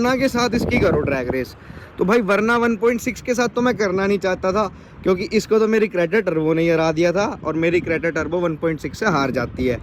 वरना के साथ इसकी करो ड्रैग रेस। तो भाई वरना 1.6 के साथ तो मैं करना नहीं चाहता था, क्योंकि इसको तो मेरी क्रेटा टर्बो ने हरा दिया था और मेरी क्रेटा टर्बो 1.6 से हार जाती है।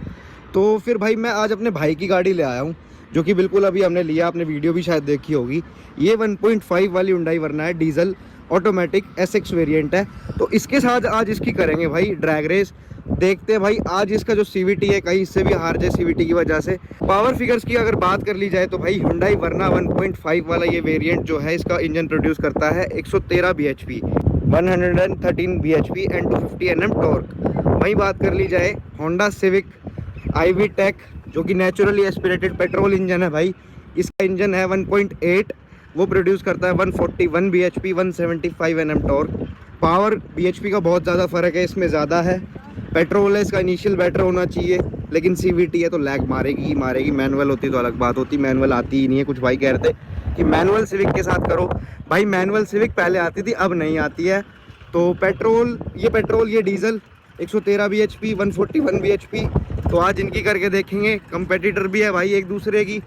तो फिर भाई मैं आज अपने भाई की गाड़ी ले आया हूँ, जो कि बिल्कुल अभी हमने लिया, आपने वीडियो भी शायद देखी होगी। ये 1.5 वाली हुंडई वरना है, डीजल ऑटोमेटिक SX वेरिएंट है। तो इसके साथ आज इसकी करेंगे भाई ड्रैग रेस। देखते हैं भाई आज इसका जो CVT है कहीं इससे भी हार जाए CVT की वजह से। पावर फिगर्स की अगर बात कर ली जाए तो भाई हुंडई वरना 1.5 वाला ये वेरिएंट जो है, इसका इंजन प्रोड्यूस करता है 113 bhp, 113 bhp and 250 Nm torque. वहीं बात कर ली जाए होंडा सिविक IV टेक, जो कि नेचुरली एस्पिरेटेड पेट्रोल इंजन है भाई, इसका इंजन है 1.8, वो प्रोड्यूस करता है 141 bhp, 175 Nm torque. Power bhp का बहुत ज़्यादा फ़र्क है, इसमें ज़्यादा है। पेट्रोल है, इसका इनिशियल बेटर होना चाहिए, लेकिन CVT है तो लैग मारेगी ही मारेगी। मैनुअल होती तो अलग बात होती, मैनुअल आती ही नहीं है। कुछ भाई कह रहे थे कि मैनुअल सिविक के साथ करो, भाई मैनुअल सिविक पहले आती थी अब नहीं आती है। तो पेट्रोल ये डीजल 113 bhp, 141 bhp। तो आज इनकी करके देखेंगे। कंपेटिटर भी है भाई एक दूसरे की,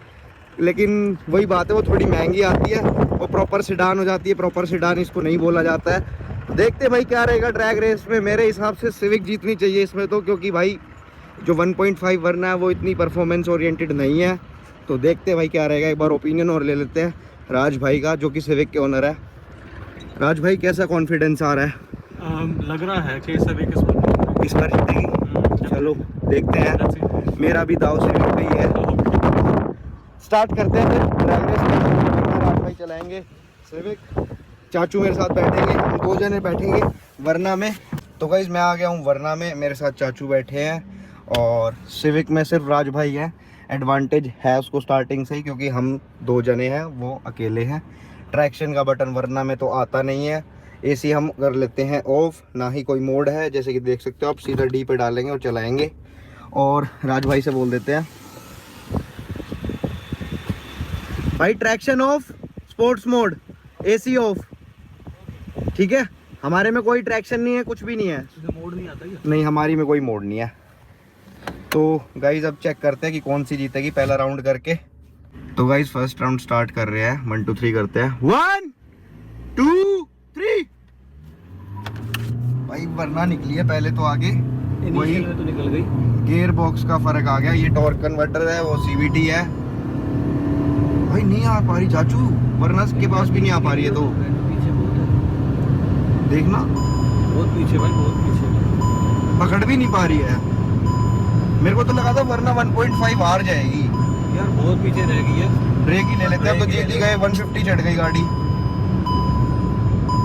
लेकिन वही बात है वो थोड़ी महंगी आती है, वो प्रॉपर सेडान हो जाती है। प्रॉपर सेडान इसको नहीं बोला जाता है। देखते भाई क्या रहेगा ड्रैग रेस में। मेरे हिसाब से सिविक जीतनी चाहिए इसमें तो, क्योंकि भाई जो 1.5 वरना है वो इतनी परफॉर्मेंस ओरिएंटेड नहीं है। तो देखते भाई क्या रहेगा। एक बार ओपिनियन और ले लेते हैं राज भाई का, जो कि सिविक के ओनर है। राज भाई कैसा कॉन्फिडेंस आ रहा है? लग रहा है कि सिविक इस बार जीतेगी। चलो देखते हैं, मेरा भी दाव सिविक पे ही है। स्टार्ट करते हैं फिर ड्रैग रेस। राज भाई चलाएंगे सिविक, चाचू मेरे साथ बैठेंगे, हम 2 जने बैठेंगे वरना में। तो गाइस मैं आ गया हूँ वरना में, मेरे साथ चाचू बैठे हैं और सिविक में सिर्फ राज भाई है। एडवांटेज है उसको स्टार्टिंग से ही, क्योंकि हम 2 जने हैं, वो अकेले हैं। ट्रैक्शन का बटन वरना में तो आता नहीं है। AC हम कर लेते हैं ऑफ, ना ही कोई मोड है, जैसे कि देख सकते हो आप। सीधा D पे डालेंगे और चलाएंगे। और राज भाई से बोल देते हैं भाई traction of, sports mode, AC of, ठीक है। हमारे में कोई ट्रैक्शन नहीं है, कुछ भी नहीं है, मोड नहीं आता क्या? नहीं हमारी में कोई मोड नहीं है। तो गाइज अब चेक करते हैं कि कौन सी जीतेगी पहला राउंड करके। तो गाइज फर्स्ट राउंड स्टार्ट कर रहे हैं, 1 2 3 करते हैं। 1 2 3। भाई वरना निकली है पहले तो आगे, वही तो निकल गई। गियर बॉक्स का फर्क आ गया। ये टॉर्क कन्वर्टर है, वो CVT है। भाई नहीं आ पा रही चाचू, वरना के पास भी नहीं आ पा रही है। तो पीछे बहुत है, देखना बहुत पीछे भाई, बहुत पीछे। पकड़ भी नहीं पा रही है। मेरे को तो लगा था वरना 1.5 हार जाएगी यार, बहुत पीछे रह गई है। ब्रेक ही ले लेते हैं। अब तो जीत ही गए, 150 चढ़ गई गाड़ी,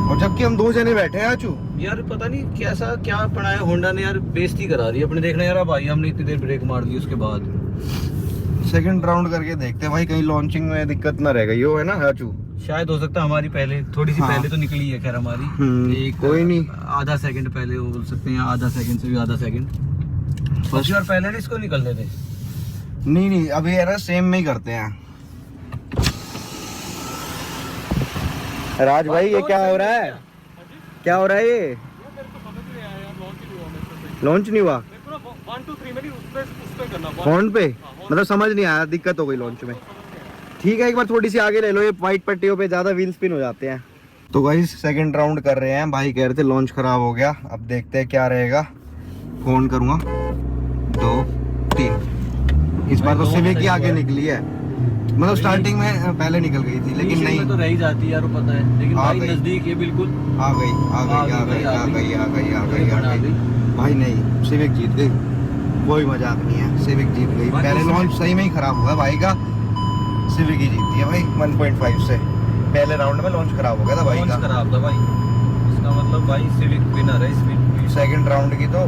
और जबकि हम 2 जने बैठे हैं आचू। यार पता नहीं कैसा क्या पड़ा है, होंडा ने यार बेइज्जती करा दी अपने। देखना यार भाई, हमने इतनी देर ब्रेक मार दी, उसके बाद सेकंड राउंड करके देखते हैं भाई, कहीं लॉन्चिंग में दिक्कत ना रह गई हो, है ना आचू? शायद हो सकता है हमारी पहले थोड़ी सी हाँ। पहले तो निकली है। खैर हमारी कोई नहीं, आधा सेकंड पहले हो बोल सकते हैं, आधा सेकंड से भी आधा सेकंड। फर्स्ट बार पहले नहीं इसको निकल थे। नहीं अभी है ना सेम में ही करते हैं। राज भाई ये क्या हो रहा है? क्या हो रहा है ये? लॉन्च नहीं हुआ फोन पे, मतलब समझ नहीं आया, दिक्कत हो गई लॉन्च में। ठीक है एक बार थोड़ी सी आगे ले लो, ये वाइट पट्टियों पे ज्यादा व्हील स्पिन हो जाते हैं। तो गाइस सेकंड राउंड कर रहे हैं। भाई कह रहे थे लॉन्च खराब हो गया, अब देखते हैं क्या रहेगा। फोन करूंगा 2 3। इस बार तो सिविक ही आगे निकली है, मतलब स्टार्टिंग में पहले निकल गई थी, लेकिन नहीं तो रह ही जाती है यार, वो पता है। लेकिन भाई नजदीक है बिल्कुल, आ गई। भाई नहीं सिविक जीत गई, कोई मजाक नहीं है, सिविक जीत गई। पहले लॉन्च सही में ही खराब हुआ भाई का, सिविक ही जीतती है भाई 1.5 से। पहले राउंड में लॉन्च खराब हो गया था भाई का, खराब था भाई। इसका मतलब भाई सिविक विनर है इसमें। सेकंड राउंड की तो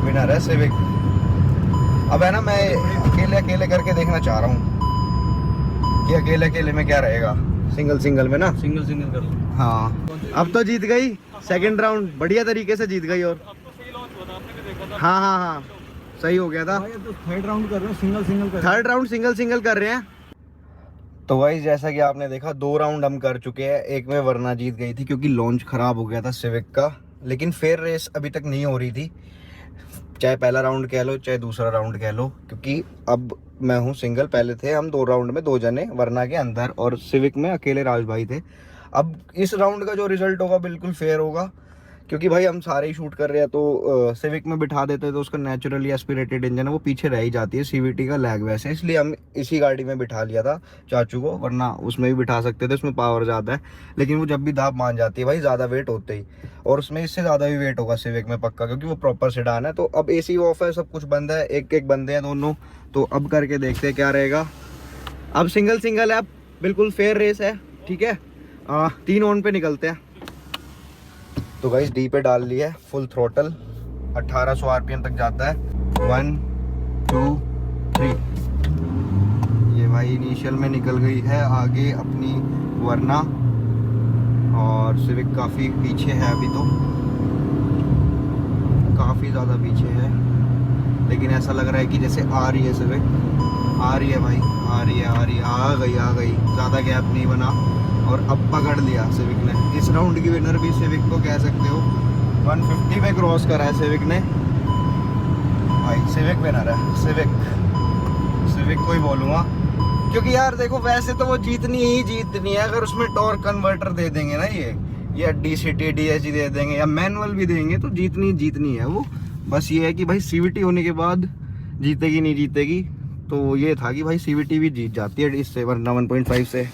विनर है सिविक। अब है ना मैं अकेले करके देखना चाह रहा हूँ कि अकेले में क्या रहेगा। सिंगल में ना, सिंगल कर लो। हाँ अब तो जीत गई सेकंड राउंड, बढ़िया तरीके से जीत गई। और हाँ सही हो गया था। तो थर्ड राउंड कर रहे हो, थर्ड राउंड सिंगल कर रहे हैं। तो भाई जैसा कि आपने देखा 2 राउंड हम कर चुके हैं। एक में वरना जीत गई थी क्योंकि लॉन्च खराब हो गया था सिविक का, लेकिन फेयर रेस अभी तक नहीं हो रही थी। चाहे पहला राउंड कह लो चाहे दूसरा राउंड कह लो, क्योंकि अब मैं हूँ सिंगल। पहले थे हम 2 राउंड में 2 जने वरना के अंदर, और सिविक में अकेले राज भाई थे। अब इस राउंड का जो रिजल्ट होगा बिल्कुल फेयर होगा, क्योंकि भाई हम सारे ही शूट कर रहे हैं। तो सिविक में बिठा देते तो उसका नेचुरली एस्पिरेटेड इंजन है वो पीछे रह ही जाती है, सीवीटी का लैग वैसे, इसलिए हम इसी गाड़ी में बिठा लिया था चाचू को, वरना उसमें भी बिठा सकते थे, उसमें पावर ज़्यादा है। लेकिन वो जब भी दाब मान जाती है भाई ज़्यादा वेट होते ही, और उसमें इससे ज़्यादा भी वेट होगा सिविक में पक्का, क्योंकि वो प्रॉपर सेडान है। तो अब AC ऑफ है, सब कुछ बंद है, एक एक बंदे हैं दोनों। तो अब करके देखते हैं क्या रहेगा। अब सिंगल सिंगल है, अब बिल्कुल फेयर रेस है, ठीक है। 3 ऑन पे निकलते हैं। तो गाइस डी पे डाल लिया है, फुल थ्रोटल, 1800 RPM तक जाता है। 1 2 3, ये भाई इनिशियल में निकल गई है आगे अपनी वरना, और सिविक काफ़ी पीछे है अभी, तो काफ़ी ज़्यादा पीछे है, लेकिन ऐसा लग रहा है कि जैसे आ रही है सिविक, आ रही है भाई, आ रही है, आ गई, ज़्यादा गैप नहीं बना, और अब पकड़ लिया सिविक ने। इस राउंड की विनर भी सिविक को कह सकते हो। 150 में क्रॉस करा है सिविक ने भाई, सिविक विनर है, सिविक को ही बोलूँगा, क्योंकि यार देखो वैसे तो वो जीतनी है, अगर उसमें टॉर्क कन्वर्टर दे देंगे ना ये DCT DSG दे देंगे या मैनुअल भी देंगे, तो जीतनी है वो। बस ये है कि भाई CVT होने के बाद जीतेगी नहीं जीतेगी, तो ये था कि भाई CVT भी जीत जाती है इससे, वरना 1.5 से।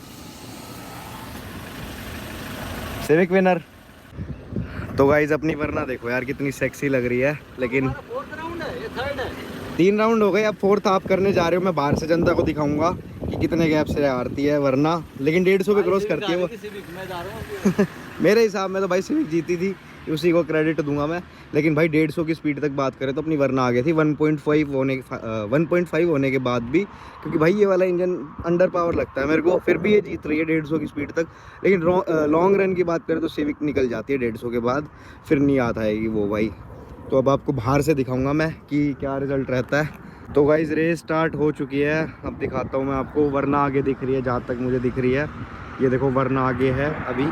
Civic winner. तो गाइज अपनी वरना देखो यार कितनी सेक्सी लग रही है, लेकिन 3 राउंड हो गए, अब 4th आप करने जा रहे हो। मैं बाहर से जनता को दिखाऊंगा कि कितने गैप से हारती है वरना, लेकिन 150 पे क्रॉस करती है वो। मेरे हिसाब में तो भाई सिविक जीती थी, उसी को क्रेडिट दूंगा मैं। लेकिन भाई 150 की स्पीड तक बात करें तो अपनी वरना आ गई थी 1.5 होने के बाद भी, क्योंकि भाई ये वाला इंजन अंडर पावर लगता है मेरे को, फिर भी ये जीत रही है 150 की स्पीड तक। लेकिन लॉन्ग रन की बात करें तो सिविक निकल जाती है 150 के बाद, फिर नहीं आता है वो भाई। तो अब आपको बाहर से दिखाऊंगा मैं कि क्या रिजल्ट रहता है। तो गाइस रेस स्टार्ट हो चुकी है, अब दिखाता हूँ मैं आपको। वरना आगे दिख रही है, जहाँ तक मुझे दिख रही है, ये देखो वरना आगे है अभी।